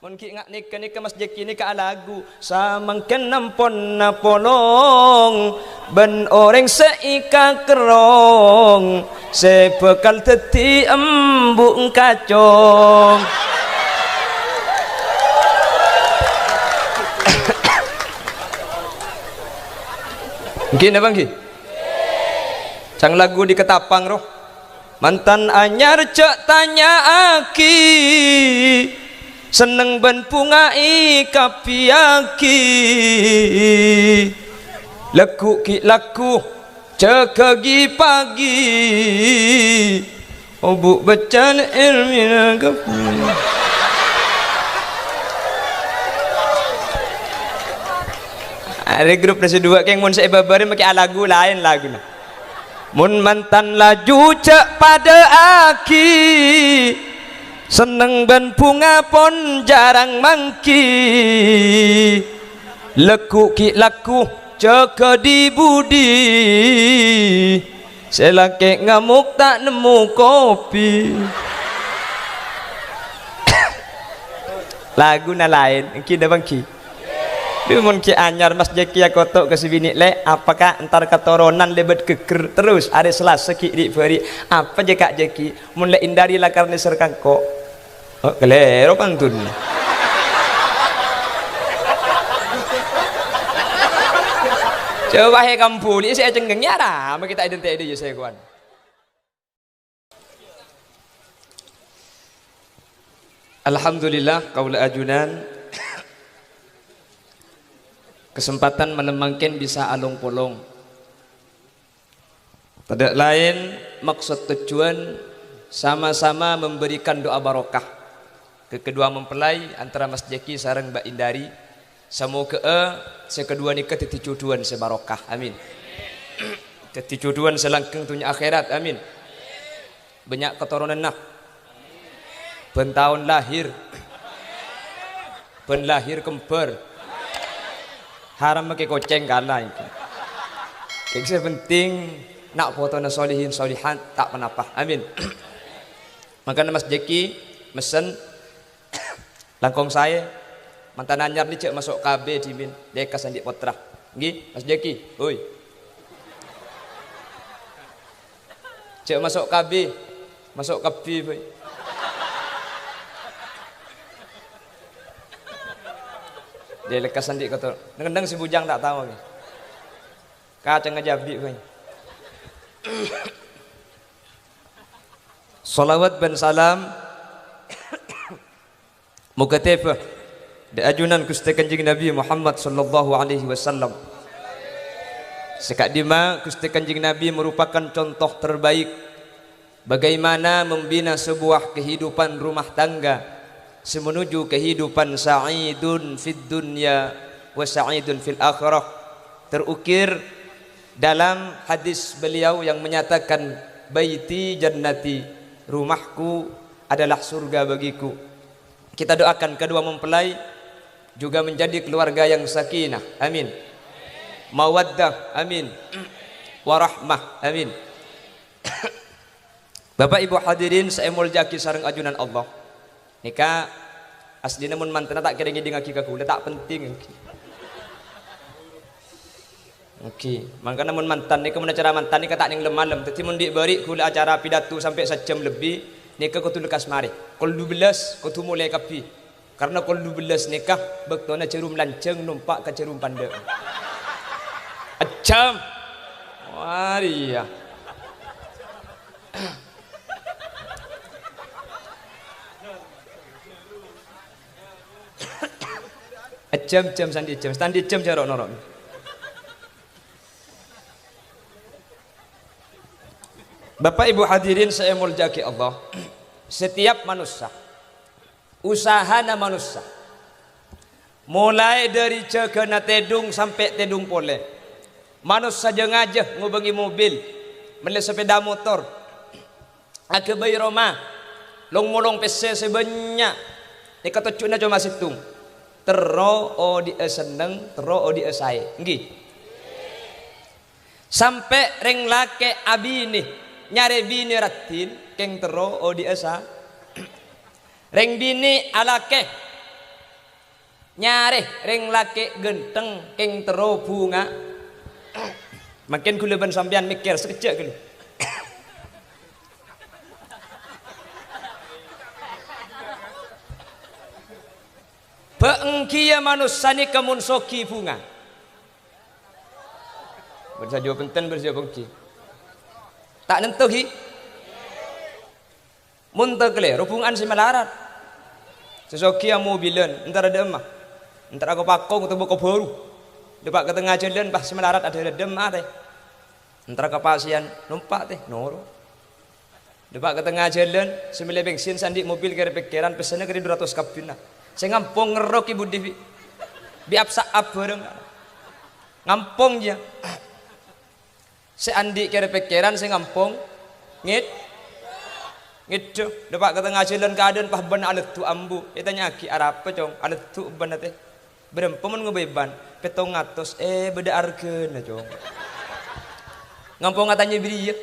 Mun ki ngak nika Mas Jeki nika lagu samangken nampon napolong ben orang seika kerong sebekal teti embung kacong. Mungkin abang ki? Sang lagu di ketapang roh. Mantan anyar cek tanya aki seneng ben pungai kapiaki laku ki laku cekegi pagi obuk becan ilmina kapi. Ada grup nasi dua yang mun saya babari pakai lagu lain lagu nah. Mun mantan laju cek pada aki seneng ben bunga pon jarang mangki leku ki laku ceke di budi selake ngamuk tak nemu kopi. Lagu na lain ki dah bangki mun ki anyar Mas Jeki ya kotok ke sibini le apakah entar ketoronan lebet keker terus ada selasa ki di beri apa je Kak Jeki mun le indari la karne serkang kok. Oh, kelero pantun. Coba he kampung ini saya cenggengnya dah, kita identik dia saya kawan. Alhamdulillah kaula ajunan kesempatan menemangkan bisa alung polong. Tidak lain maksud tujuan sama-sama memberikan doa barokah ke kedua mempelai antara Mas Jeki sareng Mbak Indari. Semoga sekedua nikah titicuduan sebarokah. Amin. Titicuduan selangkeng dunia akhirat. Amin. Banyak keturunan nak. Ben tahun lahir. Ben lahir kembar. Haram pakai koceng kalah itu. Yang penting nak foto na solihin solihan tak penapa. Amin. Makanya Mas Jeki mesen langkong saya mantan anyar ni cek masuk KB di min deka sandik potra nggih Mas Jeki oi cek masuk KB masuk KB boy dia lekas sandik kotor ngendang si bujang tak tahu nggih kacang ngajabi boy. Salawat dan salam moga tepah di ajunan Gusti Kanjeng Nabi Muhammad sallallahu alaihi wasallam. Sekak dima Gusti Kanjeng Nabi merupakan contoh terbaik bagaimana membina sebuah kehidupan rumah tangga semenuju kehidupan sa'idun fid dunya wa sa'idun fil akhirah. Terukir dalam hadis beliau yang menyatakan baiti jannati, rumahku adalah surga bagiku. Kita doakan kedua mempelai juga menjadi keluarga yang sakinah. Amin. Mawaddah. Amin. Warahmah. Amin. Bapak Ibu hadirin saya muljaki sareng ajunan Allah. Nika asli namun mantan tak kira ngiding aki kaku tak penting. Oke, maka namun mantan nika mun acara mantan nika tak ning lem-lem dadi mun diberi kula acara pidato sampai 1 jam lebih nikah kudu lekas mari. Kul 12 kudu mulai kapi. Karena kul 12 nikah bektona cerum lanceng numpak ke cerum panda. Acam. Waria. Acam sandi jam jarok norok. Bapak Ibu hadirin saya muljaki Allah. Setiap manusia usahana manusia mulai dari cekena tedung sampai tedung pole manusia saja ngajah ngubengi mobil beli sepeda motor ake bayi Roma long molong PC sebanyak ni kata cuna cuma situng tero o dia seneng tero o dia saya nggih sampai reng lake abini nyare bini ratin keng tero o dia sa reng bini alake Nyare ring laki genteng king tero bunga. Makin kula ben sampean mikir sekejap kula. Beengkia manusani kemun soki bunga. Bersajo penten bersajo bengki. Tak nentuhi. Muntah kele, rubungan si melarat. Sesoki yang mobilan, entar ada emah. Entar aku pakong atau buka baru. Depak ke tengah jalan, pas si melarat ada demah teh. Entar ke pasian, numpak teh, noro. Depak ke tengah jalan, semile bensin sandi mobil kira pikiran, pesannya kira 200 kabin lah. Saya ngampung ngerok ibu Devi. Biap saab bareng. Ngampung dia. Saya andi kira pikiran, saya ngampung. Gitu. Depak ke tengah jalan keadaan pah ban alat tu ambu. Dia tanya aki arah apa cong? Alat tu ban teh. Berempat mun ngebeban. Petong atos. Beda argen cong. Ngampung katanya beri ya.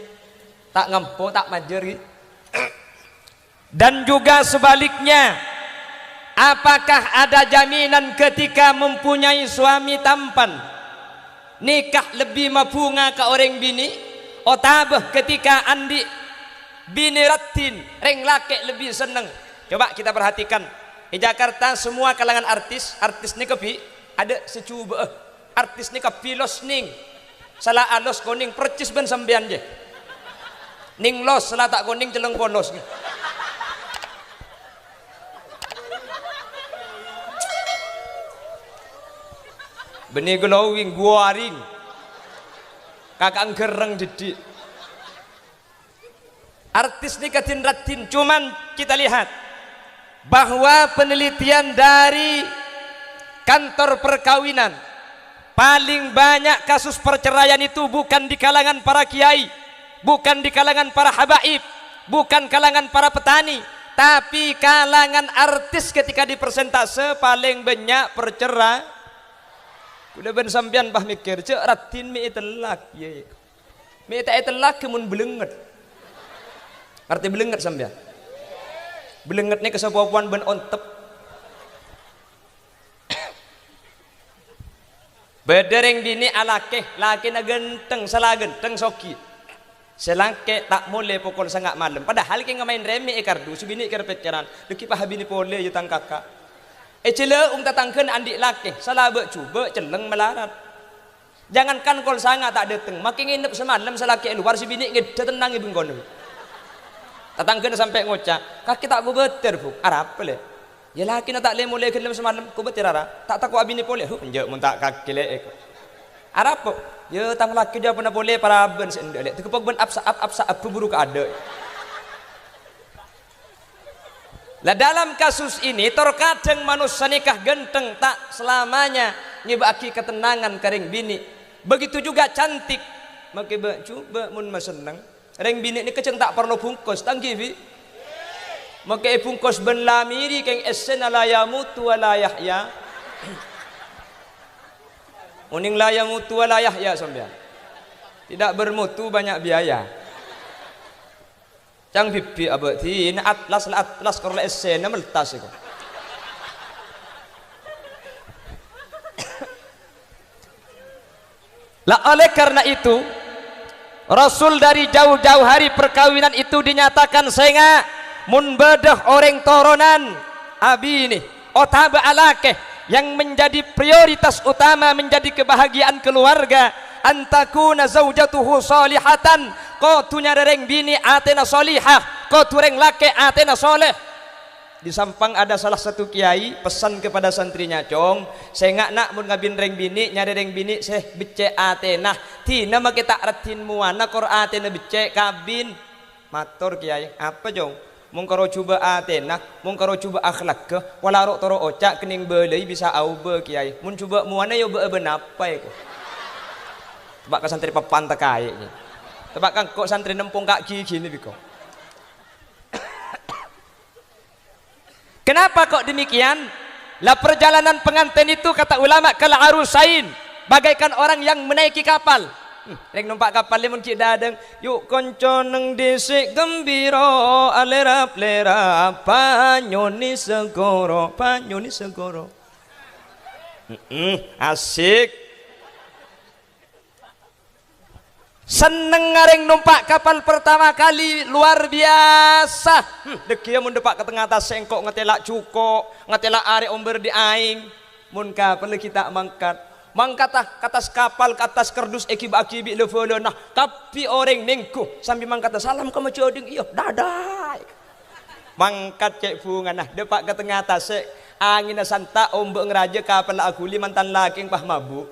Tak ngampung tak majer gitu. Dan juga sebaliknya. Apakah ada jaminan ketika mempunyai suami tampan nikah lebih mabunga ke orang bini? Otabah ketika andi bini ratin reng laki lebih seneng. Coba kita perhatikan di Jakarta semua kalangan artis ni kepi ada secuba artis ni kepi los ning salah alos koning percis ben sambian je ning los salah tak koning celeng polos ni. Benih glowing guaring kakak gereng jadi artis ini katin ratin. Cuman kita lihat bahwa penelitian dari kantor perkawinan paling banyak kasus perceraian itu bukan di kalangan para kiai, bukan di kalangan para habaib, bukan kalangan para petani, tapi kalangan artis. Ketika di persentase paling banyak perceraian. Udah ben sampean bah mikir cek ratin mi telak ye. Mi telak kemun belenget. Arti belenget sampean. Belenget ni kesepuan ben ontep. Bedereng bini alake, laki na genteng, salah genteng soki. Selangke tak boleh pokok sangat malam. Padahal ki ngamain remi kardu subini kira pikiran. Deki pah bini pole yutang kakak. Cela tatangken andik laki salah cuba celeng melarat. Jangankan kol sanga tak dateng makin nginep semalam selaki luar si bini ngede tenang ibu kono. Tatangken sampai ngocak kaki tak ku beter bu arap le. Ya laki na tak le mulai kelem semalam ku beter ara tak takut abini pole penjak mun tak kaki le eko. Arap po ya tang laki dia pernah boleh para ben sendek le tekepok ben apsa buru ka ada. Lah dalam kasus ini terkadang manusia nikah genteng tak selamanya nyebaki ketenangan kering bini. Begitu juga cantik. Maka coba mun maseneng. Reng bini ni keceng tak perlu bungkus tangki bi. Maka bungkus ben lamiri keng esen la yamutu wa la yahya. Uning la yamutu wa la yahya sampean. Tidak bermutu banyak biaya. Cang bibi abad ini atlas korla esen meltas itu. Lah oleh karena itu Rasul dari jauh-jauh hari perkawinan itu dinyatakan sehingga mun bedah orang toronan abi ini otaba alake yang menjadi prioritas utama menjadi kebahagiaan keluarga antakuna zaujatuhu salihatan ko tunya dereng bini atena solihah ko tureng lake atena soleh. Di sampang ada salah satu kiai pesan kepada santrinya cong saya nak mun ngabin reng bini nyari reng bini seh becek atena tina mah kita ratin muana kor atena becek kabin matur kiai apa cong mung karo coba atena mung karo coba akhlak ke wala ro toro ocak kening beuleuy bisa aube kiai mun coba muana yo beu benapa iku tebak ka santri papan teh kayaknya tebak kang kok santri nempung kaki gini biko. Kenapa kok demikian? Lah perjalanan pengantin itu kata ulama kal arusain bagaikan orang yang menaiki kapal. Reng numpak kapal limun cik dadeng yuk konco neng disik gembiro alerap lerap panyoni segoro Asik. Seneng ngareng numpak kapal pertama kali luar biasa. Dekia mun depak ke tengah atas sengkok ngetelak cuko, ngetelak are omber di aing. Mun kapal kita mangkat ke atas kapal, ke atas kerdus ekib-akibi level nah tapi orang nengku sambil mangkat salam ke macoding iyo dadai. Mangkat cek bunga nah depak ke tengah atas angin santa ombak ngeraja kapal aku mantan laki pah mabuk.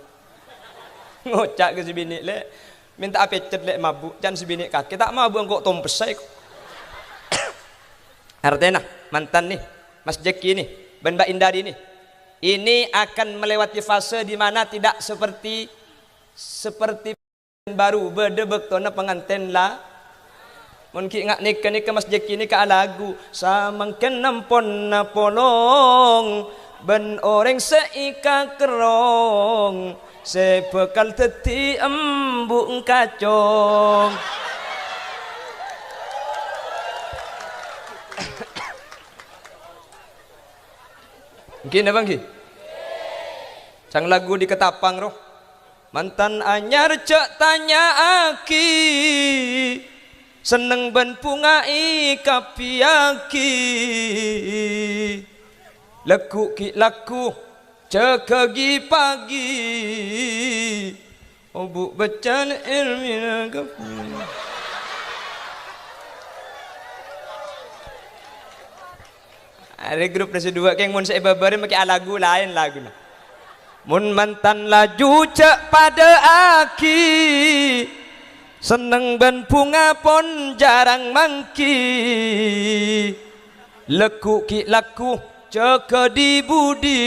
Ngocak ke si bini le. Minta apa cet lek mabuk jangan sebini kaki tak mabuk kok tompesai. Artinya mantan nih Mas Jeki nih dan Mbak Indari nih ini akan melewati fase di mana tidak seperti baru berdebek tona pengantin lah. Mungkin ngak nikah Mas Jeki ini ke lagu samangken nampon napolong ben orang seika kerong sebekal teti embung kacong. Mungkin apa nggih? Sang lagu di ketapang roh. Mantan anyar cek tanya aki seneng ben pungai kapiaki laku ki laku cekagi pagi obu bacan ilmina kafi. Ada grup nasi dua keng mun saya babarin pakai lagu lain lagu nah. Mun mantan laju cek pada aki seneng ben bunga pon jarang mangki leku ki laku jaga di budi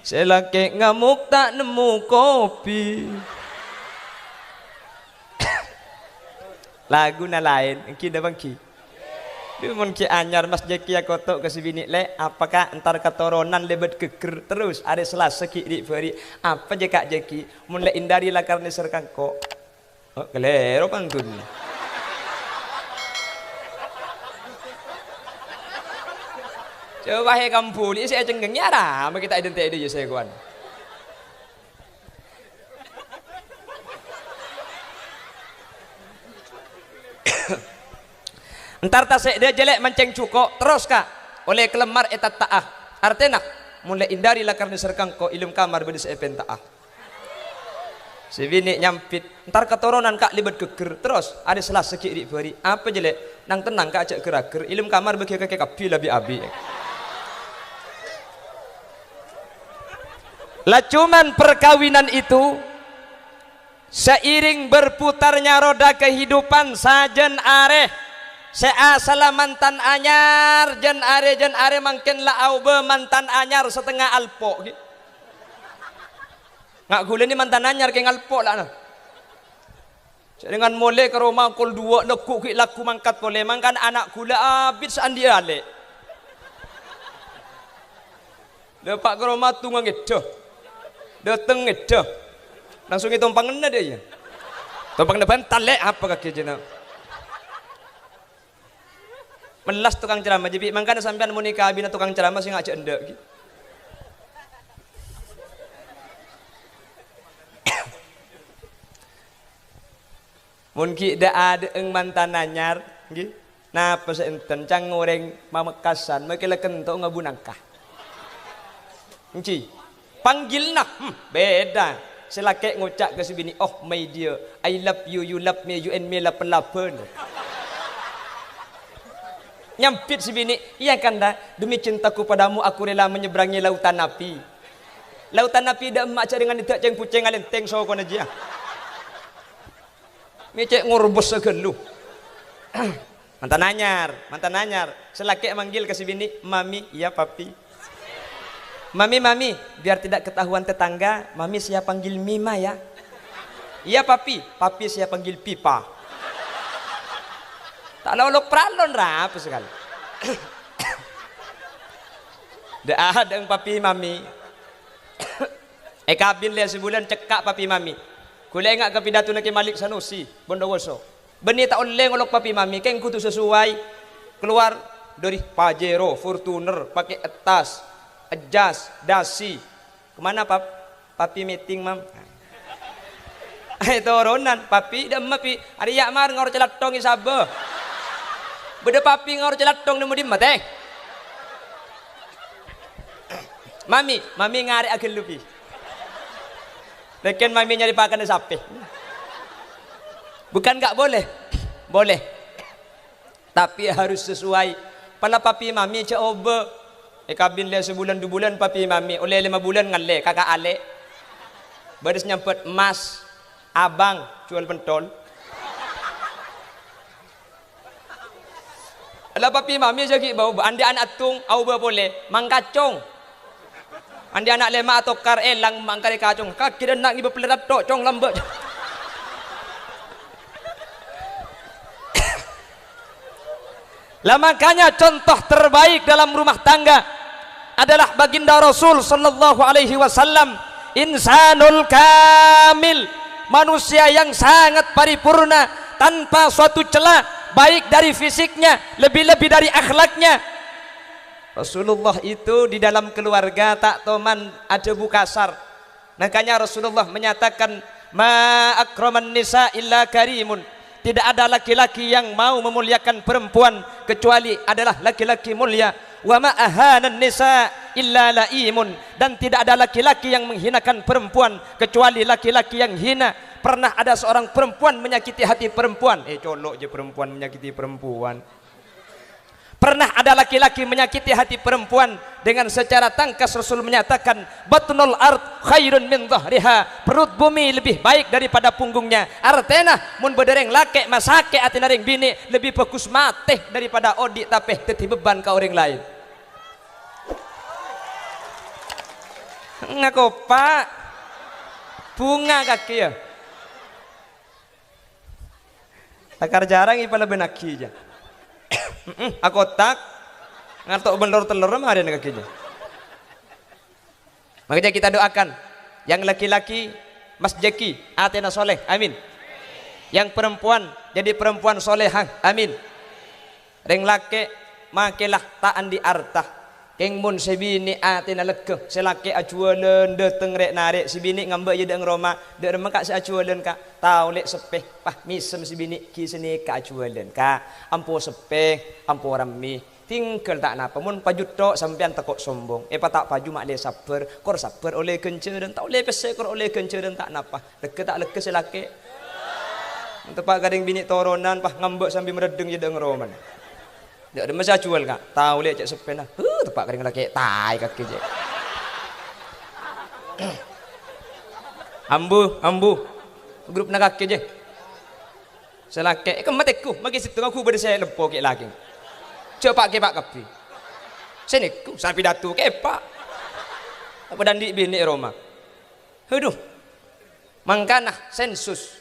selake ngamuk tak nemu kopi. Lagu na lain ki da bangki du mun ki anyar Mas Jeki ya kotok ke si bini le apakah entar ketoronan lebet keker terus ada selasa ki di beri apa je Kak Jeki mun le indari la karne serkang kok oh kelero pantun. Coba he kampuli saya cenggengnya dah kita identik dia saya kawan. Entar tak dia jelek mancing cuko terus kak oleh kelemar etat taah artinya mulai indari lah karena serkang ko ilum kamar berdis epen taah si bini nyampit entar keturunan kak libat keker terus ada salah sekit di beri apa jelek nang tenang kak ajak keraker ilum kamar bagi kakek kapi lebih abi lah cuman perkawinan itu seiring berputarnya roda kehidupan sajen areh seasala mantan anyar jen are mangken la aube mantan anyar setengah alpo gitu. Ngak gula ni mantan anyar ke alpo lah nah. Dengan mole ke rumah kul dua leku ki laku mangkat boleh mangkan anak gula abis andi ale. Lepak ke rumah tunggang itu. Dateng itu. Langsung itu tumpangnya dia ya. Tumpang depan talek apa kaki jenah. Melas tukang ceramah jadi mangkana sampean mau nikah bina tukang ceramah sih ngajak endek gitu. Mungkin dah ada mantan anyar gitu. Nah pas enten cang goreng mamekasan makanya kentok ngabunangkah. Enci panggil nah beda selakek ngucap ke si bini oh my dear I love you you love me you and me lapen-lapen. Nyampit si bini, iya kanda demi cintaku padamu aku rela menyeberangi lautan api. Lautan api dah emak cari dengan itu ceng puceng alenteng so kon aja. Mecek ngorbos segelu. mantan anyar. Selaki manggil ke si bini, mami, iya papi. Mami, biar tidak ketahuan tetangga, mami saya panggil Mima ya. Iya papi saya panggil Pipa. Tak lolok pralon apa sekali. Dah ada yang papi mami. Kabin lihat sebulan cekak papi mami. Kulai ngak ke pidato nak Malik Sanusi Bondowoso. Beni tak oleh ngolok papi mami. Keng kutu sesuai keluar dari Pajero, Fortuner, pakai etas, adjust, dasi. Kemana papi meeting mam? Turunan papi dah mapi. Ada yak mar ngor celat tong isabe. Beda papi ngor celat tong nemu di mate. Mami ngari agak lebih. Lekin mami nyari pakan sapi. Bukan nggak boleh, boleh. Tapi harus sesuai. Pala papi mami coba. Kabin le sebulan 2 bulan papi mami. Oleh 5 bulan ngale kakak ale. Baris nyempet emas. Abang jual pentol. Ala papi mami jagi bau andi anak atung au boleh mangkacong. Andi anak lema atau kar elang mangkari kacong. Kaki dan nak ibu pelerat tok cong lambat. Lah makanya contoh terbaik dalam rumah tangga adalah baginda Rasul sallallahu alaihi wasallam, insanul kamil, manusia yang sangat paripurna tanpa suatu celah, baik dari fisiknya, lebih-lebih dari akhlaknya. Rasulullah itu di dalam keluarga tak toman ada kasar. Makanya Rasulullah menyatakan, ma akraman nisa illa karimun. Tidak ada laki-laki yang mau memuliakan perempuan kecuali adalah laki-laki mulia. Wa ma ahanan nisa illa laimun. Dan tidak ada laki-laki yang menghinakan perempuan kecuali laki-laki yang hina. Pernah ada seorang perempuan menyakiti hati perempuan. Colok je perempuan menyakiti perempuan. Pernah ada laki-laki menyakiti hati perempuan dengan secara tangkas. Rasul menyatakan, batnul ard khairun min dhahriha, perut bumi lebih baik daripada punggungnya. Artena mun bedereng laki masake atina ring bini lebih bagus mati daripada odik tapeh teti beban ka orang lain. Ngako pak bunga kaki ya takar jarang ipala benaki aja. Aku tak ngatok belur telur mah ada kakinya. Makanya kita doakan yang laki-laki Mas Jeki atena soleh, amin. Yang perempuan jadi perempuan solehah, amin. Reng laki makelah taan di artah. Keng mun sebini atena leke selaki acualen dateng rek narik sebini ngambek je deng Roma dek remeng kak seacualen kak tau lek sepeh pah misem sebini ki seni kak acualen kak ampo sepeh ampo rami tinggal tak napa mun pajut tok sampean tekok sombong pa tak paju mak le sabar kor sabar oleh kenceureun tak oleh pese kor oleh kenceureun tak napa leke tak leke selaki tepak gading bini toronan pah ngambek sambil meredeng je deng Roma. Dia ada masa jual kak, tahu lihat cek sepen lah, tepak kering lagi, tai kaki cek. Ambu, grup nak kaki je. Selake, kemateku, magi situ aku berdesai lempo ke lagi. Coba ke pak kapi. Sini ku, sampai datu ke pak. Apa dandi bini Roma. Aduh, mangkana sensus.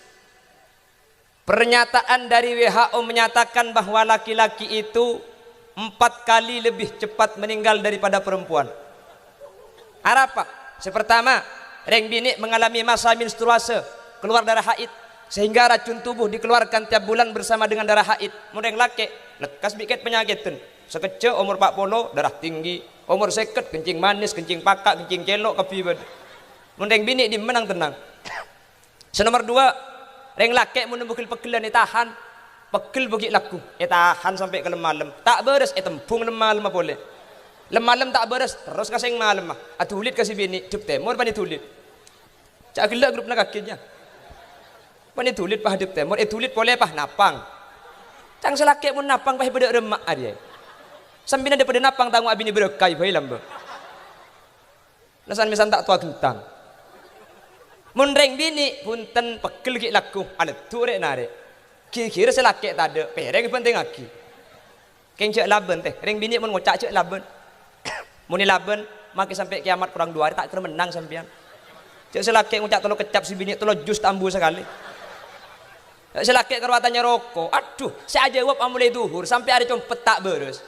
Pernyataan dari WHO menyatakan bahwa laki-laki itu 4 kali lebih cepat meninggal daripada perempuan. Apa? Sepertama, reng bini mengalami masa menstruasi, keluar darah haid, sehingga racun tubuh dikeluarkan tiap bulan bersama dengan darah haid. Mun reng laki, lekas bikin penyakitan. Sekecil umur 40 darah tinggi, umur seket kencing manis, kencing pakak, kencing celok kabibad. Mun reng bini di menang tenang. Senomor 2, reng laki menembukil pegelan tahan pegel bagi laku tahan sampai ke malam tak beres tempung malam boleh malam tak beres terus kasih malam mah atulit kasih bini dep temor pani tulit cak gelak grup nak kakinya pani tulit pah dep temor tulit boleh pah napang cang selaki mun napang pah beda remak dia sambil ada pada napang tanggung abini berkai bae lamba nasan misan tak tua tentang mun reng bini punten pegel ki laku ada tu rek nare kira selaki tak ada pereng penting aki keng cek laben teh reng bini mun ngocak cek laben mun laben maki sampai kiamat kurang 2 hari tak kira menang sampean cek selaki ngocak tolo kecap si bini tolo jus tambu sekali selaki kerwatannya rokok aduh saya jawab amulai duhur sampai hari compet tak beres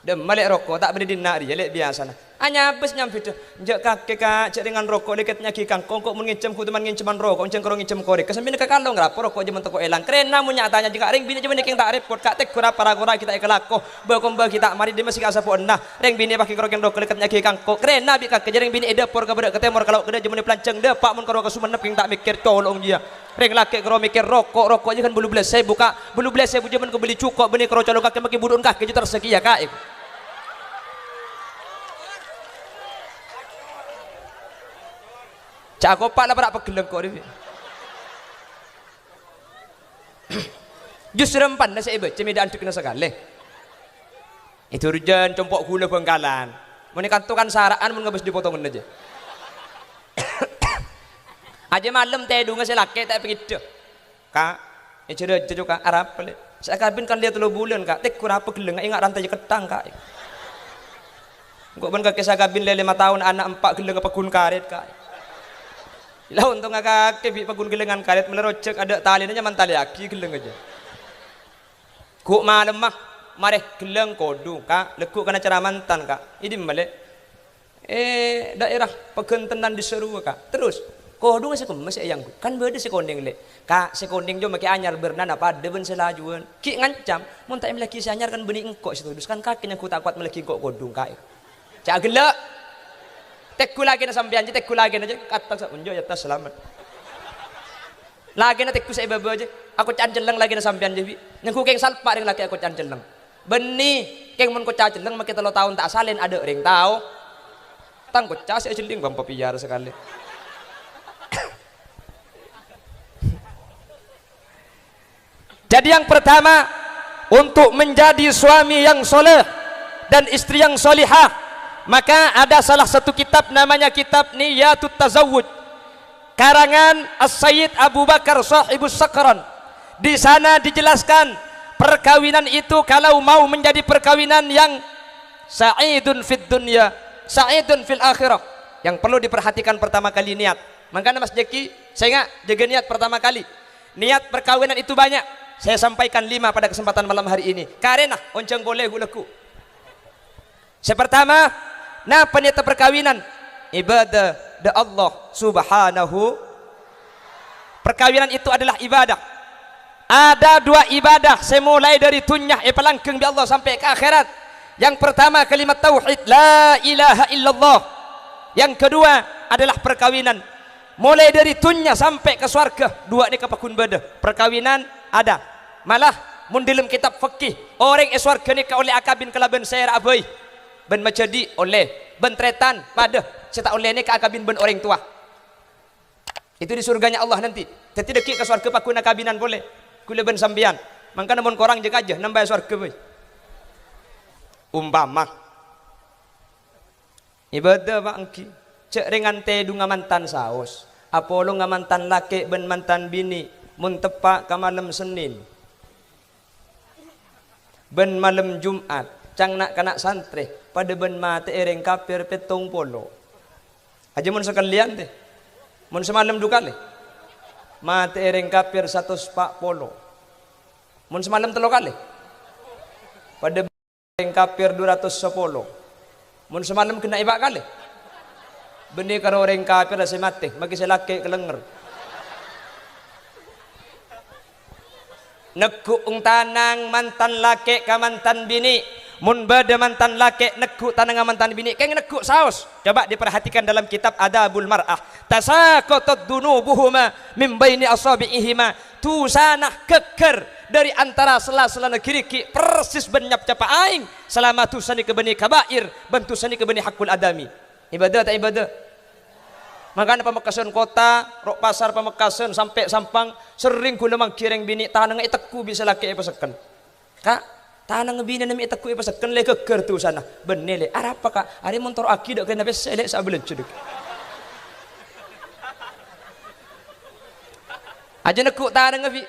dem malik rokok tak beri dinak dia lek biasa nah Hanya bes nyampe tu. Jak kakek kak cek dengan rokok dekat nyaki kangkong kok mengincem ku teman nginceman rokok enceng korong ngincem korek. Kesambil ke kalong rapo rokok jaman toko elang. Kerena mun nyatanya jika ring bini jaman king tak repot kak tek kura para kura kita ikelako. Bakomba kita mari dia masih asa pon nah. Ring bini pakai korong rokok dekat nyaki kangkong. Kerena bi kakek ring bini eda por ka bedak ketemor kalau keda jaman pelanceng de pak mun korong ka sumenep king tak mikir tolong dia. Ring laki korong mikir rokok aja kan bulu belas saya buka bulu belas saya jaman ko beli cukok benih korong colok kaki maki budun kaki juta rezeki ya kak. Cak kopak lah berak pegeleng kok dia. Justru empan dah saya baca medan tu kena sekali. Itu rujan compok gula Bengkalan. Mun kantukan saraan mun ngabis dipotongin aja. Aja malam teh dunga saya laki tak begitu. Kak, cerita juga Arab pelik. Saya kabin kan dia 3 bulan kak. Tek kurang pegeleng ingat rantai ketang kak. Kok ben kakek saya kabin 5 tahun anak 4 geleng apa kun karet kak. Lah untung agak kebi pagun gelengan karet melerocek ada talinya nyaman tali aki geleng aja. Kuk malam mah mareh geleng kodu kak lekuk kana cara mantan kak. Ini balik. Daerah pegentenan diseru kak. Terus kodu ngasih kemes yang kan beda si kondeng le. Kak si kondeng jo make anyar bernan apa deben selajuan. Ki ngancam mun tak melaki si anyar kan benih engkok situ. Dus kan kaki yang ku tak kuat melaki engkok kodung kak. Cak gelek. Tekku lagi na sambian je, tekku lagi aja kata unjuk ya tas selamat. Lagi na tekku saya bebe aja. Aku canceleng lagi na sambian je. Yang ku keng salpa dengan laki aku canceleng. Beni keng mun ku canceleng makin 3 tahun tak salin ada ring tahu. Tang ku cas saya celing bang papiyar sekali. Jadi yang pertama untuk menjadi suami yang soleh dan istri yang solihah. Maka ada salah satu kitab namanya kitab Niyatut Tazawwuj karangan As-Sayyid Abu Bakar Sahibus Sakran. Di sana dijelaskan perkawinan itu kalau mau menjadi perkawinan yang sa'idun fid dunya, sa'idun fil akhirah. Yang perlu diperhatikan pertama kali niat. Makanya Mas Jeki, saya ingat jaga niat pertama kali. Niat perkawinan itu banyak. Saya sampaikan 5 pada kesempatan malam hari ini. Karena onceng boleh guleku. Pertama, nah peniata perkawinan ibadah da Allah subhanahu. Perkawinan itu adalah ibadah. Ada 2 ibadah saya mulai dari tunyah pelangkeng bi Allah sampai ke akhirat. Yang pertama kalimat tauhid la ilaha illallah. Yang kedua adalah perkawinan mulai dari tunyah sampai ke surga. 2 ni kapakun beda. Perkawinan ada. Malah mun dalam kitab fikih orang surga ni ka oleh akabin kalaban saya abai. Ben macadi oleh bentretan pada cetak oleh ni ke akabin ben orang tua. Itu di surganya Allah nanti. Tetapi dekik ke surga pakuna kabinan boleh. Kula ben sambian. Mangka namun korang jaga aja nambah surga boy. Umpama ibadah bangki cek ringan teh du ngamantan saos. Apolo ngamantan laki ben mantan bini mun tepak ka malam Senin. Ben malam Jumat cang nak kanak santri pada ben mate ereng kafir petong polo aja mun sekalian deh mun semalam duka le mate ereng kafir 140 mun semalam 3 kali pada ereng kafir 210 mun semalam kena ibak kali benih karo ereng kafir asa mate magi selake kelenger nekuk tanang mantan laki ka mantan bini. Mun bada mantan laki nekuk tanang mantan bini keng nekuk saos. Coba diperhatikan dalam kitab Adabul Mar'ah. Tasaqatat dunubuhuma min baini asabi'ihima. Tu sanah keker dari antara sela-sela negeri persis benyap capa aing selama tu sani ke beni kabair bantu sani ke beni hakul adami. Ibadah tak ibadah? Makanya Pamekasan kota, rok pasar Pamekasan sampai Sampang sering kula mangkireng bini tanang iteku bisa laki pesekan. Kak tanang bini nami iteku pesekan le keker tu sana. Bener le. Apa kak? Ari motor aki dak kena beselek sabelet cedek. Aja nekuk tanang bi.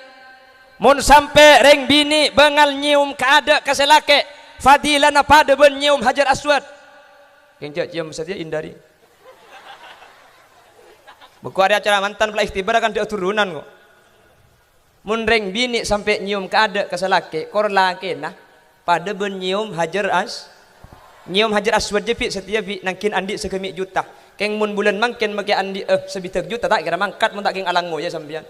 Mun sampai reng bini bengal nyium kaada kaselake. Fadilana pada ben nyium Hajar Aswad. Kencak cium saja indari. Buku ada acara mantan pula ikhtibar kan dia turunan kok. Mun reng bini sampai nyium kaada kaselake kor laki nah pada ben nyium Hajar nyium hajar aswad je pi setia pi nangkin andi sekemik juta keng mun bulan mangken make andi sebitek juta tak kira mangkat mun tak keng alango ya sampean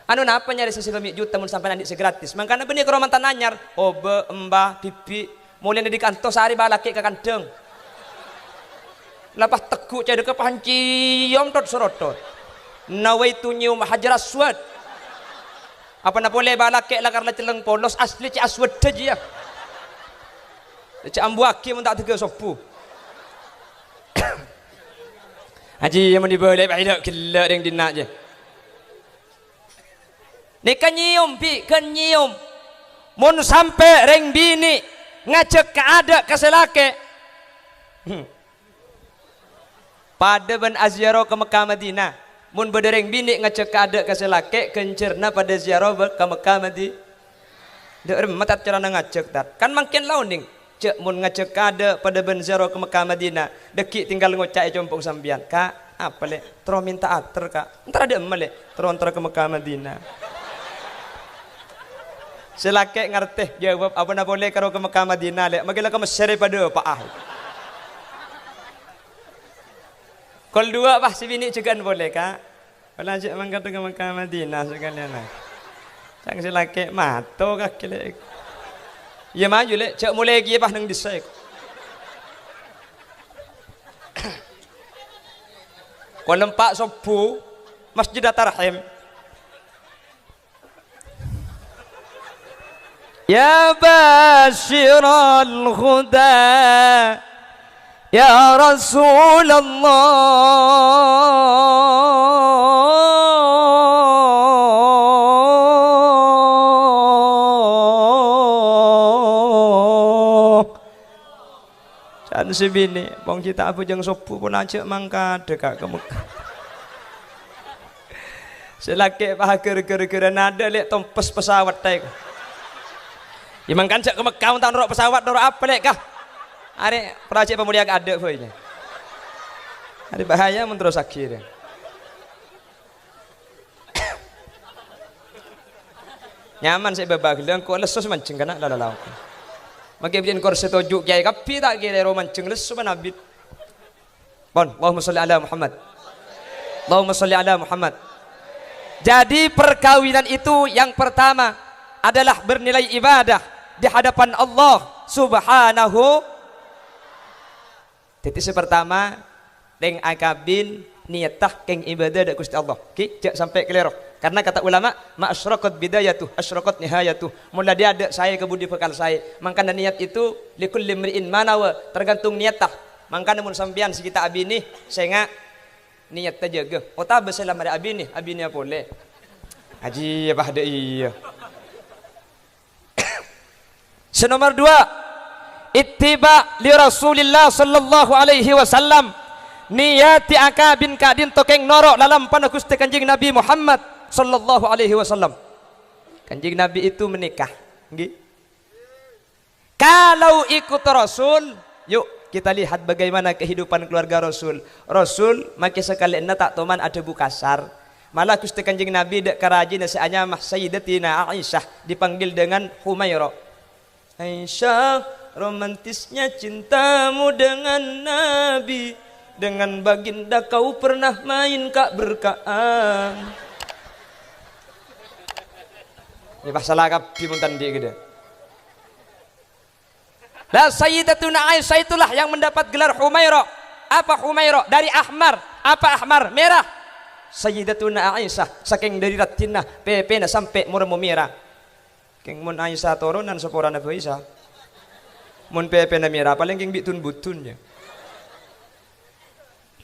anu napa nyari sekemik juta mun sampai andi segratis mangkana benih ke mantan anyar obe embah pipi mulai di kantor sehari balaki ke kandeng lepas tekuk cai deke panciom tot sorotot nawaitu nyium hajar aswad apa na boleh balaki lah karena celeng polos asli ci aswad aja ya cik ambuaki mun tak tega sopu haji yang boleh baik gila yang dinak je ni kan nyium pi kan nyium mun sampai reng bini ngajak ke ada ke selake pada ban aziarah ke Mekah Madinah mun bedereng bini ngajak ke ada ke selake kencerna pada ziarah ke Mekah Madinah dek matat cara ngajak tat kan makin launing cek mun ngajak kada pada benzero ke Mekah Madinah deki tinggal ngocak jompong sambian kak apa le tro minta ater kak entar ada emale tro antar ke Mekah Madinah selake ngerteh jawab apa na boleh karo ke Mekah Madinah le magila ke Mesir pada apa ah kol dua bah si bini cegan boleh kak wala cek mangkat ke Mekah Madinah sekalian lah cang selake mato kak le ya maju le cak mulai lagi pas nang disek kau lempak sopu Masjid At-Tarhim ya basyiral huda ya Rasulullah si bini bang kita apa jeng sopu pun aja mangka dekat ke Mekah selake pah ger nada lek tompes pesawat tai ya mangkan cak ke Mekah tak norok pesawat norok apa lek kah are projek pemulihan ada boynya ada bahaya mun terus akhir nyaman saya babagel kok lesus mancing kana lalalau maka bikin korse tojuk kiai kapi tak kira roman cengles suban abid bon Allahumma sholli ala Muhammad Allahumma sholli ala Muhammad jadi perkawinan itu yang pertama adalah bernilai ibadah di hadapan Allah subhanahu titik pertama deng akabin niatah keng ibadah dak Gusti Allah ki jak sampai kelero karena kata ulama ma asyraqat bidayatuh asyraqat nihayatuh mula dia ada saya ke budi bekal saya mangkana niat itu likulli mri'in manawa tergantung niatah mangkana mun sampean kita abini senga niat terjaga ota beselam ada abini boleh haji apa ada iya senomor 2 ittiba li Rasulillah sallallahu alaihi wasallam niati akabin kadin tokeng norok dalam pana Gusti Kanjeng Nabi Muhammad sallallahu alaihi wasallam Kanjeng Nabi itu menikah nggih kalau ikut Rasul yuk kita lihat bagaimana kehidupan keluarga Rasul maki sekalianna tak toman ada bukasar malah Gusti Kanjeng Nabi dak karajin seanya mah Sayyidatina Aisyah dipanggil dengan Humairah Aisyah romantisnya cintamu dengan Nabi dengan baginda kau pernah main kak berkaan ini masalah kapi muntan dia gitu lah Sayyidatuna Aisyah itulah yang mendapat gelar Humairah apa Humairah dari ahmar apa ahmar merah Sayyidatuna Aisyah saking dari ratina pepena sampai murmu merah keng mun Aisyah turunan seporana Aisyah mun pepena merah paling keng bitun butunnya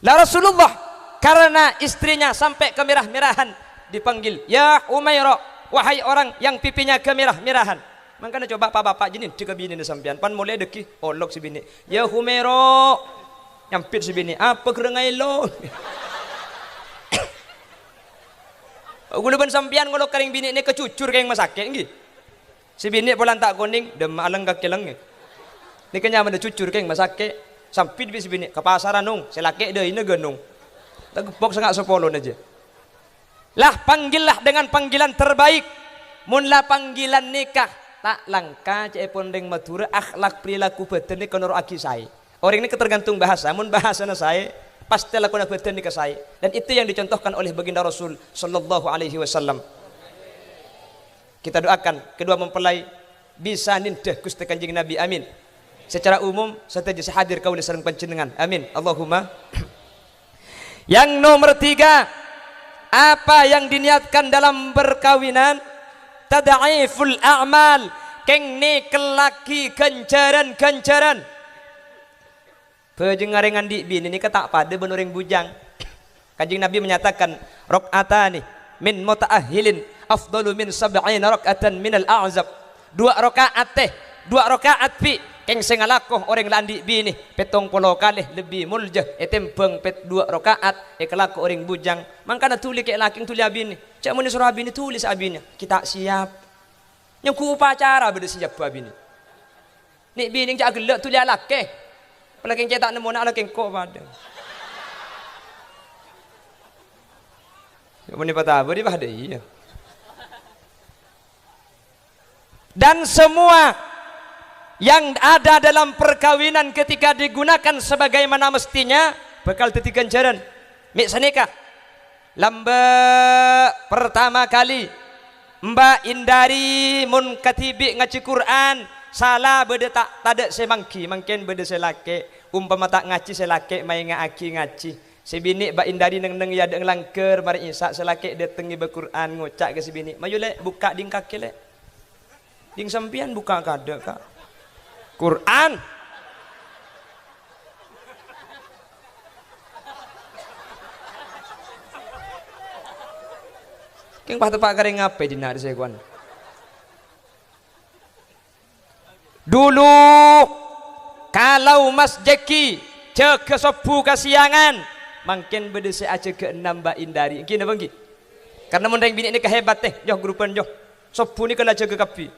lah Rasulullah karena istrinya sampai kemerah-merahan dipanggil ya Humairah wahai orang yang pipinya kemerah-merahan makanya coba bapak jenin jika bini sampean pan mulai deki olok si bini ya Humairah nyampit si bini apa kerengai lo guluban sampean ngolok karing bini ini kecucur kayak masake nggih si bini polan tak kuning dem aleng kakileng ini kenyaman ada cucur kayak masake sampit si bini ke pasaran nung selake deh ini genung tegepok sengak sepolon aja lah panggillah dengan panggilan terbaik munlah panggilan nikah tak langka cek pondeng matura akhlak perilaku badan ni konor aki saya. Orang ini ketergantung bahasa, mun bahasa saya pasti lakukan badan ni ke saya. Dan itu yang dicontohkan oleh baginda Rasul sallallahu alaihi wasallam. Kita doakan kedua mempelai bisa nindah Gusti Kanjeng Nabi, amin. Secara umum sateja sehadir kaula sareng panjenengan, amin. Allahumma. Yang nomor 3, apa yang diniatkan dalam perkawinan? Tad'iful a'mal, kengni kelaki ganjaran-ganjaran. Pejengarengan di bini ini ketak pada benuring bujang. Kanjeng Nabi menyatakan rakaatani min muta'ahhilin afdalu min sab'ina raka'atan minal a'zab. 2 rakaat teh, 2 rakaat pi keng sing ngalakoh orang landi bini 70 kalih lebih muljah etembeng 2 rakaat kelaku orang bujang. Mangkana tuli ke laki tuli abini. Cak mun surah abini tulis abinya. Kita siap. Yang ku upacara beda siap abini. Nik bini cak gelek tuli laki. Pelakeng cetak nemu nak laki kok pada. Ya mun patah beri pada iya. Dan semua yang ada dalam perkawinan ketika digunakan sebagaimana mestinya bakal dadi ganjaran. Mik sanika lamba pertama kali Mbak Indari mun katibi ngaji Quran salah beda tak tada semangki mungkin beda selake umpama tak ngaji selake mai ngaaki ngaji sebini Mbak Indari neng ya deng langker mari Isa selake datengi be Quran ngocak ke sebini mayu lek buka ding kaki lek ding sampian buka kada kak Quran. Keng patu pak kering ngape di nari sekuan. Dulu kalau Mas Jeki cek ke sopu kasiangan, makin bedese aja ke 6 Mbak Indari. Gini bangki. Karena mending bini ini kehebat teh, joh grupan joh. Sopu ni kena jaga kapi.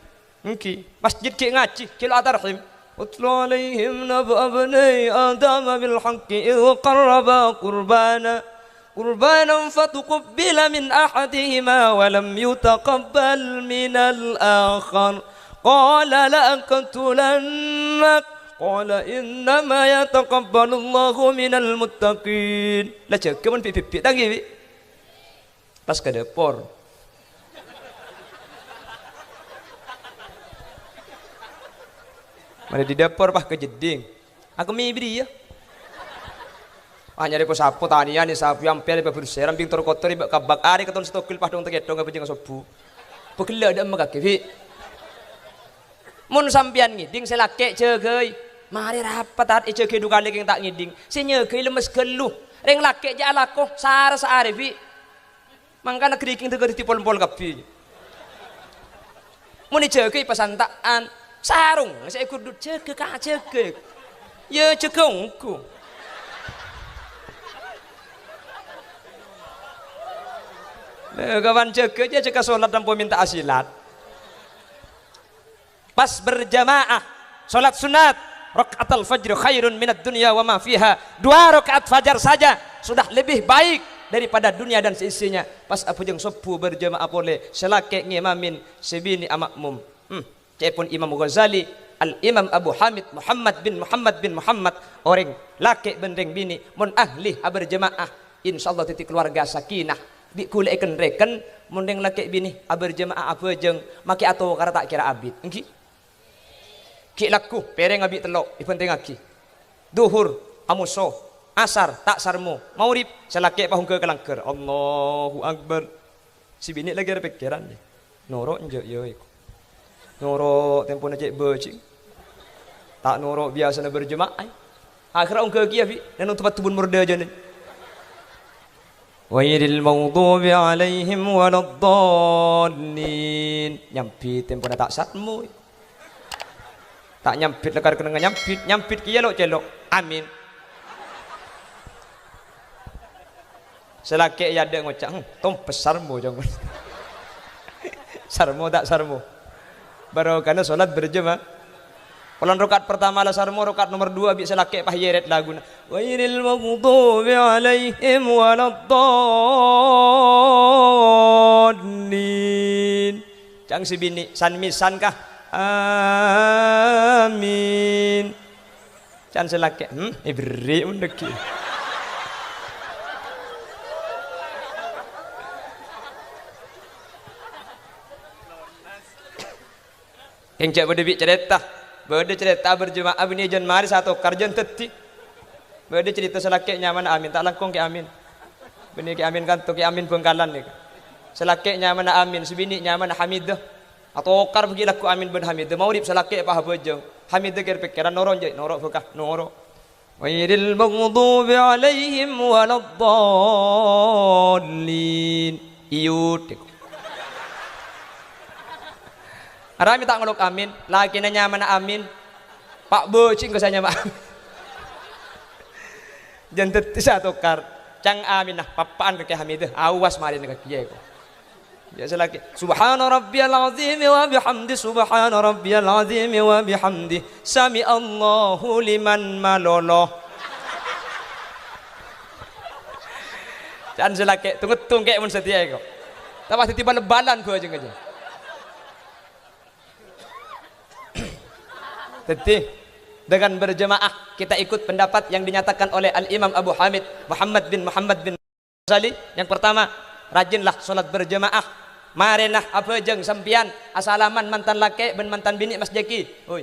Mungkin masjid ki ngaji, kilo atarhim. Utlu alaihim naba abnai Adam bil haqqi idh qarraba qurbanan fatuqabbila min ahadihima wa lam yutaqabbal min al-akhar qala la aqtulannak qala innama yataqabbalu Allahu minal muttaqin. Lah jaga mun pipi tangi pas ke dapur. Mana di dapur pah kejeding. Aku mibri ya. Nyari ko sapu tanian ni sapu yang pele pe berseram bing tor kotor ibak kabak ari keton stokil pah dong tegedong ngabejeng sobu. Pegel ada magake wi. Mun sampean ngiding selake cegeuy. Mari rapat at cegeuy dukale keng tak ngiding. Si nyegeuy lemes geluh. Reng lake ja alakoh sar saare wi. Mangkana kriking teu ditipol-pol kabeh. Mun cegeuy pasantaan sarung saya kudu cegeuy ka cegeuy. Ya cegungku. Kawan jaga aja jika sholat dan minta asilat. Pas berjamaah sholat sunat rakaatul fajr khairun minad dunya wa ma fiha. 2 rakaat fajar saja sudah lebih baik daripada dunia dan seisinya. Pas apa jeung sepuh berjamaah boleh selake ngimamin sebini amakmum. Cepun Imam Ghazali, Al Imam Abu Hamid Muhammad bin Muhammad orang laki bendeng bini mun ahli berjamaah insyaallah titik keluarga sakinah. Di kule eken reken mundeng laki bini berjamaah apa jeng maki atau kara tak kira abid engki ki laku pereng abi telok ipenting aki duhur amuso asar tak sarmu maurib selaki pahung ke kelangker Allahu akbar si bini lagi ada pikiran deh norok nje yo iku norok tempo najek becing tak norok biasa na berjamaah akhirnya ong ke ki abi dan tempat tubun murda jane Wairil maghdubi alaihim waladdallin. Nyampit tempo na tak satmu. Tak nyampit lekar kena nyampit kiye lo celok. Amin. Selake ya ada ngocak, tom besarmu jangan. Sarmu tak sarmu. Baru karena solat berjamaah. Kalau rakaat pertama lah sarmu, rakaat nomor 2 bisa laki pah yeret laguna. Wairil maghdubi alaihim waladdallin. Cang si bini san misan kah amin. Can selake ibri undeki. Keng cak berde cerita berjemaah bini jan mari satu karjan teti. Berde cerita selake nyaman amin tak langkong ke amin. Bini ke amin kan to ke amin Bengkalan ni. Selake nyaman amin sebini nyaman hamidah. Atau kar pergi laku amin ben hamidah. Maurib selake apa bejeng. Hamidah kira pikiran noron je norok bekah norok. Wairil maghdubi alaihim waladdallin. Iut. Arami tak ngelok amin, laki na nyaman na amin, pak bocing kesanya mak. Jantet satu kar, cang amin nah papaan ke Hamidah, awas mari nak kiai ko. Biasa laki, Subhana Rabbiyal Azim wa bihamdi, Subhana Rabbiyal Azim wa bihamdi, Sami Allahu liman malolo. Jangan selaki, tunggu kayak mun setia ko. Tapi tiba lebalan ko aja aja. Jadi dengan berjemaah kita ikut pendapat yang dinyatakan oleh Al-Imam Abu Hamid Muhammad bin Ghazali. Yang pertama, rajinlah solat berjemaah. Marinah apa jeng sampian asalaman mantan laki ben mantan bini Mas Jeki. Oi.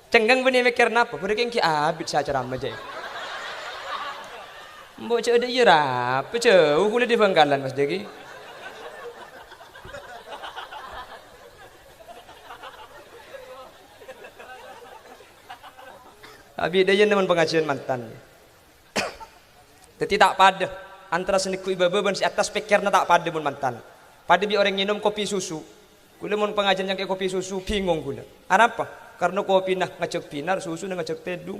Cenggang bini mikir napa? Beri ki abid sa ceramah je. Mbok cek ada ira, apa jauh kuliah di Bengkalan Mas Jeki. Abi dia nemen pengajian mantan. Jadi tak pada antara seniku ibu ben si atas pikirnya tak pada mun mantan. Pada bi orang minum kopi susu. Kula mun pengajian yang kayak kopi susu bingung kula. Apa? Karena kopi nah ngecek pinar, susu nah ngecek tedu.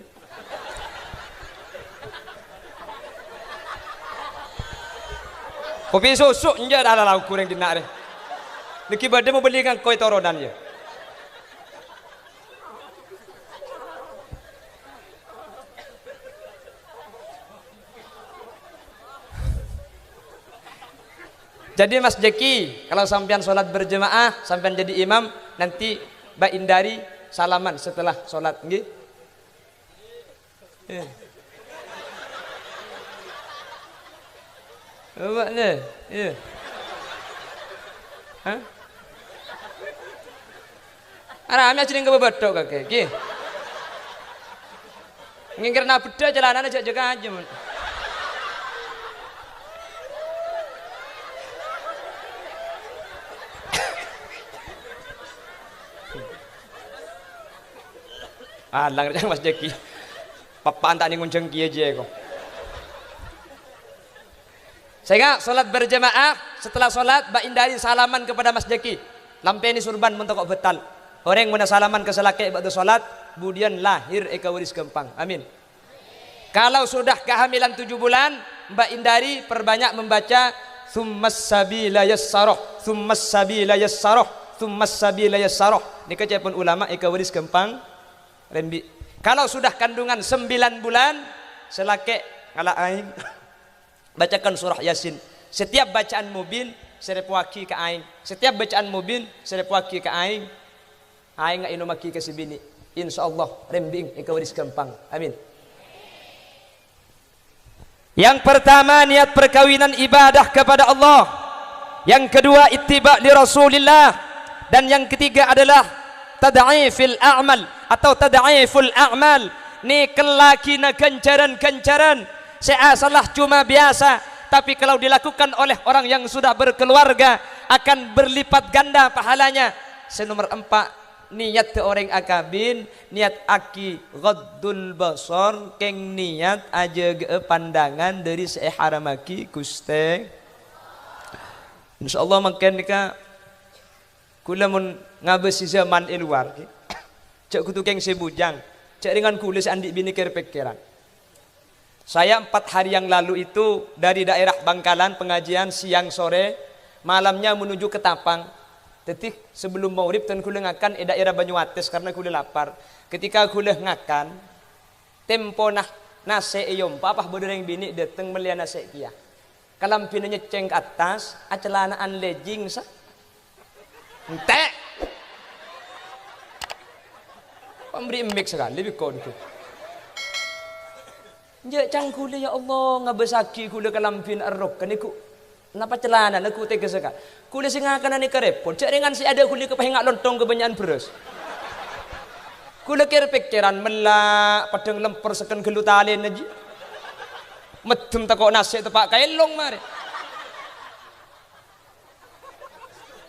Kopi susu enja dah lauk kurang dinak deh. Niki bade mau beli kan koi toronan ya. Jadi Mas Jeki, kalau sampean sholat berjemaah, sampean jadi imam, nanti Mbak Indari salaman setelah sholat, nggih? Mbak nih, iya. Hah? Arame aja ning kebebedok kakek, nggih. Ngingkir na beda jalanan aja jaga aja. Alang Mas Jeki. Papaan tak ningun jengki aja kok. Sehingga sholat berjamaah, setelah sholat Mbak Indari salaman kepada Mas Jeki. Lampeni surban mentok betal. Orang mana salaman ke selake ba'da sholat, kemudian lahir eka waris gempang. Amin. Kalau sudah kehamilan 7 bulan, Mbak Indari perbanyak membaca Tsummas sabila yassarah, Tsummas sabila yassarah, Tsummas sabila yassarah. Ini kecepun ulama eka waris gempang. Rembi. Kalau sudah kandungan 9 bulan, selake ngala aing bacakan surah Yasin. Setiap bacaan mubin serepwaki ke aing. Setiap bacaan mubin serepwaki ke aing. Aing nga inumaki ke sibini. Insyaallah rembing ikaw waris gampang. Amin. Yang pertama niat perkawinan ibadah kepada Allah. Yang kedua ittiba li Rasulillah. Dan yang ketiga adalah tad'ifil a'mal atau tad'iful a'mal. Ni kelaki na kencaran-kencaran. Saya salah cuma biasa, tapi kalau dilakukan oleh orang yang sudah berkeluarga akan berlipat ganda pahalanya. Senomor 4, niat orang akabin, niat aki ghaddul basar, keng niat aja pandangan dari seharamaki Gusti. Insyaallah makan nika kula mun ngabesi zaman luar ki. Cek kutu keng sebujang, cek dengan kula seandik bini pikiran. Saya 4 hari yang lalu itu dari daerah Bangkalan pengajian siang sore, malamnya menuju ke Tapang. Detik sebelum maurib dan kula ngakan daerah Banyuates karena kula lapar. Ketika kula ngakan, tempo nah nase iyom papah bodoreng bini dateng melia nase kia. kalampin nyeceng ke atas, acelanaan legging sa. Entek. Pemberi embek sekali bikon ku. Je cangkule ya Allah ngabesaki kula kalampin arrok kan iku. Napa celana aku tega sekali. Kula singakan ni kerepot. Cak dengan si ada kula kepahingak lontong kebanyakan beras. Kula kira pikiran melak padang lempar seken gelu talen aja. Medem takok nasi tepak kailong mari.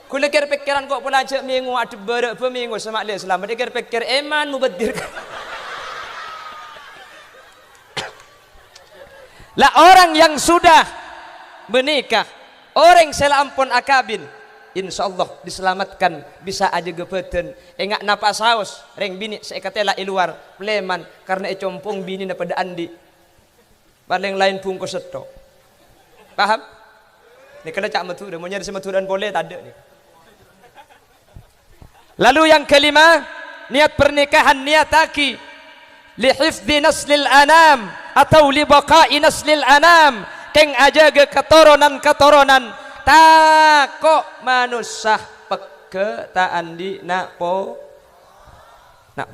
Kula kira pikiran kok pula ajak minggu ada berak minggu sama dia selamat. Dia kira pikir eman mubadir. Lah orang yang sudah menikah, orang sela ampun akabin, insyaallah diselamatkan bisa aja gepeten. Engak napa saus, reng bini seikatela iluar pleman karena ecompong bini na pada andi. Paling lain bungkus seto. Paham? Ni kena cak metu, mau nyari semeturan boleh tak ada ni. Lalu yang kelima, niat pernikahan niataki li hifdzi naslil anam atau li baqa'i naslil anam. Keng aja ke keturunan tako manusah peke ta andi nak po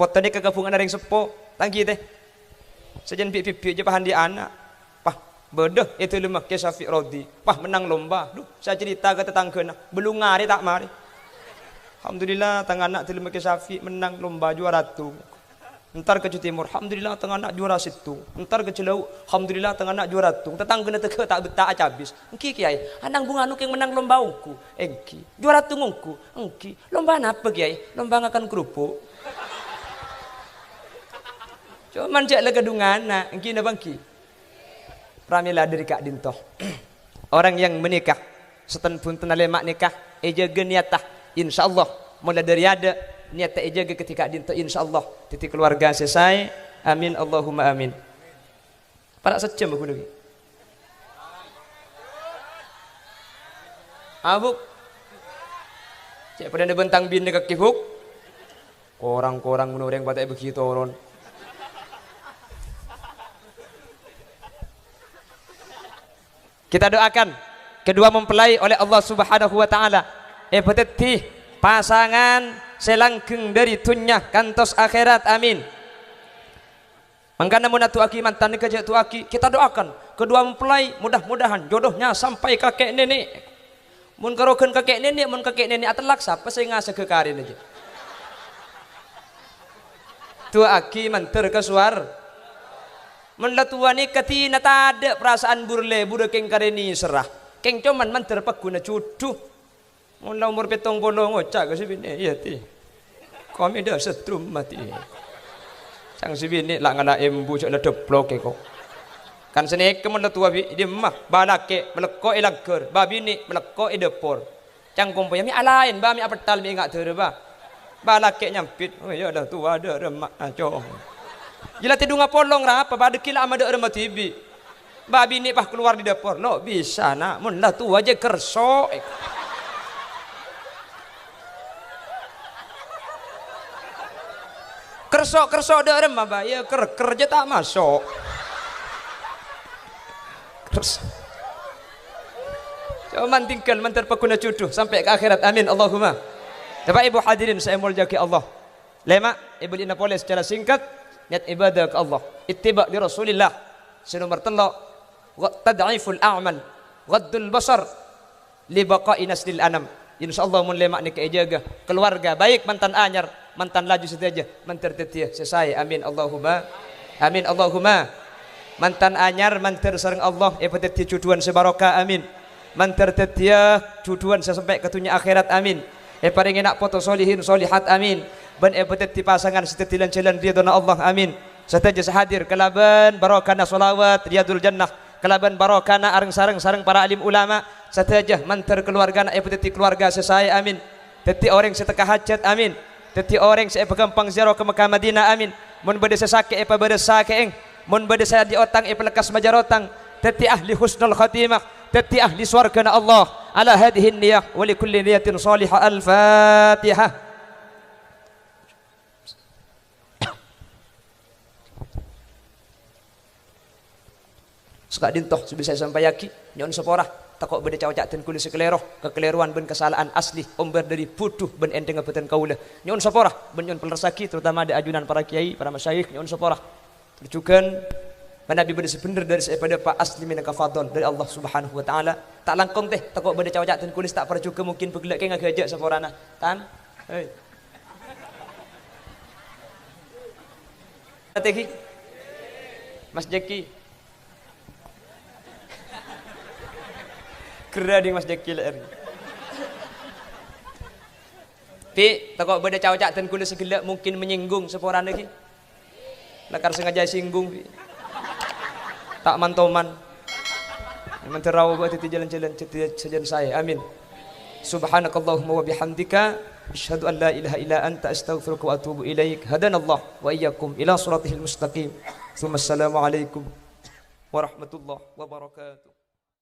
tadi kegabungan ring sepo tangki teh sejen pipi je pahan di anak pah bodoh itu lemah ke Syafiq Rodi pah menang lomba duh saya cerita ke tetangga belum ngari tak mari alhamdulillah tang anak tu lemah ke Syafiq menang lomba juara tu. Entar ke Timur, alhamdulillah tengah nak juara situ. Entar ke Cilau, alhamdulillah tengah nak juara tu. Tetangga nak teka tak betah habis. Engki kiai, anang bunga anu yang menang lomba ungku. Engki, juara tu ngungku. Engki, lomba apa kiai? Lomba ngakan kerupuk. Cuman cek lega dungana, engki na bangki. Pramila dari Kak Dintoh. Orang yang menikah, seten pun tenalemak nikah, jaga niatah. Insyaallah mulai dari ada niat tak jaga ketika dinto insyaallah titik keluarga selesai amin Allahumma amin. Pada sejam aku lagi abuk cek pada bentang bin dekat kifuk korang menureng patai begitu orang kita doakan kedua mempelai oleh Allah Subhanahu wa taala beteti pasangan selangkeng dari dunia kantos akhirat amin. Mangkana mun atuaki mantan kerja tuaki kita doakan kedua mempelai mudah-mudahan jodohnya sampai kakek nenek. Mun karokeun kakek nenek atelaksa apa saya ngasa kekarin aja. Tuaki manter ke suar. Mun latua ni katina tada perasaan burle budak keng kareni serah. Keng cuman manter paguna cuduh. Mula umur petong bolong ngocak ke si bini iya ti kami dah setrum mati sang si bini lah ngala embu cak lah deplok kok kan seni kemen tua bi dia mah balake meleko ilangker babi ni meleko idepor cangkum punya mi alain ba mi apetal mi enggak tere ba balake nyampit oh ya dah tua ada remak acong jila tidung ngapolong ra apa bade kila ama de remat tibi babi ni pah keluar di depor lo bisa nak mun lah tua je kerso kerso dah remah bah ya kerja tak masuk kerso cuman tinggal mentar pekuna cuduh sampai ke akhirat amin Allahumma. Bapak Ibu hadirin saya muliakan Allah lema Ibu Lina boleh secara singkat niat ibadah ke Allah ittiba di Rasulillah nomor 3 tad'iful a'mal ghaddul basar li baqa'i naslil anam insyaallah mun lema ni kejaga keluarga baik mantan anyar mantan laju saja mantan tetia selesai amin Allahumma amin Allahumma mantan anyar mantan sareng Allah tetia cuduan sebarokah amin mantan tetia cuduan sampai ketunya akhirat amin paring enak foto solihin solihat amin ban tetia pasangan setetilan jalan ridhona Allah amin sateja sehadir kelaban barokana solawat riyadul jannah kelaban barokana areng sareng para alim ulama sateja mantan keluarga tetia keluarga selesai amin tetia orang setekah hajat amin teti orang saya pegampang ziarah ke Mekah Madinah amin mun bade sesake apa bade sakeeng mun bade saya di otang lekas majarotang teti ahli husnul khatimah teti ahli swargana Allah ala hadhihi niyah wa li kulli niyatin salihah al-fatihah. Sekak dintoh sebisa sampai yaki nyon seporah takok beda cawak ten kulis sekeleroh kekeliruan ben kesalahan asli omber dari putuh ben enteng ngapeten kaula nyon seporah ben nyon penersaki terutama ada ajunan para kiai para masyayikh nyon seporah terjukan Nabi beda sebenar dari daripada Pak asli minangka fadl dari Allah Subhanahu wa taala. Tak langkong teh takok beda cawak ten kulis tak para juga mungkin begelak ke ngajak saporana. Tan. Hei. Teki. Mas Jeki. Kerading Mas Jeki lah. Pi takok beda cawak ten kulis segelak mungkin menyinggung saporana ki. Lakar sengaja singgung pi. Tak mantoman memang terau buat itu jalan-jalan saja saya amin subhanakallahumma wa bihamdika asyhadu an la ilaha illa anta astaghfiruka wa atubu ilaik hadanallah wa iyyakum ila siratal mustaqim. Assalamu alaikum warahmatullahi wabarakatuh.